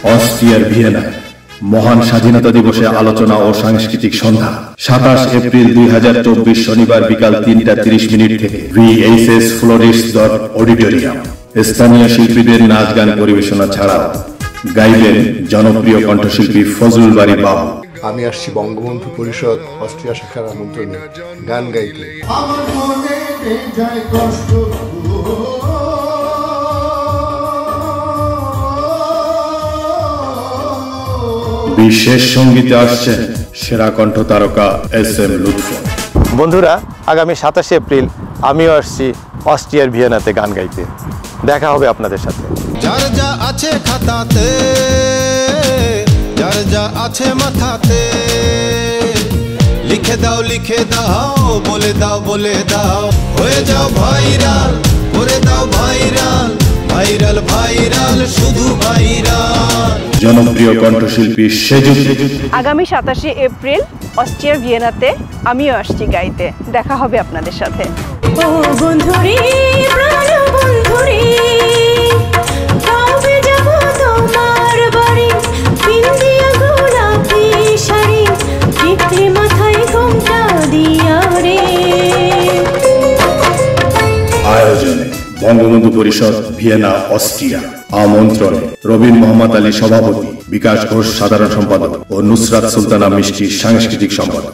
অস্ট্রিয়ার ভিয়েনায় মহান স্বাধীনতা দিবসে আলোচনা ও সাংস্কৃতিক সন্ধ্যা 27 এপ্রিল 2024 শনিবার বিকাল 3:30 থেকে VHS ফ্লোরিস্ট অডিটোরিয়াম। স্থানীয় শিল্পীদের নাচ গান পরিবেশনা ছাড়াও গাইবেন জনপ্রিয় কণ্ঠশিল্পী ফজলুল বারী বাবু। আমি আসছি বঙ্গবন্ধু পরিষদ অস্ট্রিয়া শাখার আমন্ত্রণে গান গাইতে। বিশেষ সঙ্গীতে আসছেন সেরা কণ্ঠ তারকা SM লুৎফর। বন্ধুরা, আগামী 27 এপ্রিল আমিও আসছি অস্ট্রিয়ার ভিয়েনাতে গান গাইতে। দেখা হবে আপনাদের সাথে। যার যা আছে খাতাতে, যার যা আছে মাথাতে, লিখে দাও বলে দাও, হয়ে যাও ভাইরাল, করে দাও ভাইরাল, ভাইরাল ভাইরাল শুধু ভাইরাল। জনপ্রিয় কণ্ঠশিল্পী সেজু। আগামী 27 এপ্রিল অস্ট্রিয়ার ভিয়েনাতে আমিও আসছি গাইতে। দেখা হবে আপনাদের সাথে। ও বন্ধুরে, প্রাণ বন্ধুরে, কবে যাব তোমার বাড়ি, পিন্দিয়া গোলাপি শাড়ি, পিঠে মাথায় ঘোমটা দিয়া রে। আয়োজনে বঙ্গবন্ধু পরিষদ ভিয়েনা অস্ট্রিয়া। আমন্ত্রণে রবিন মোহাম্মদ আলী সভাপতি, বিকাশ ঘোষ সাধারণ সম্পাদক ও নুসরাত সুলতানা মিষ্টি সাংস্কৃতিক সম্পাদক।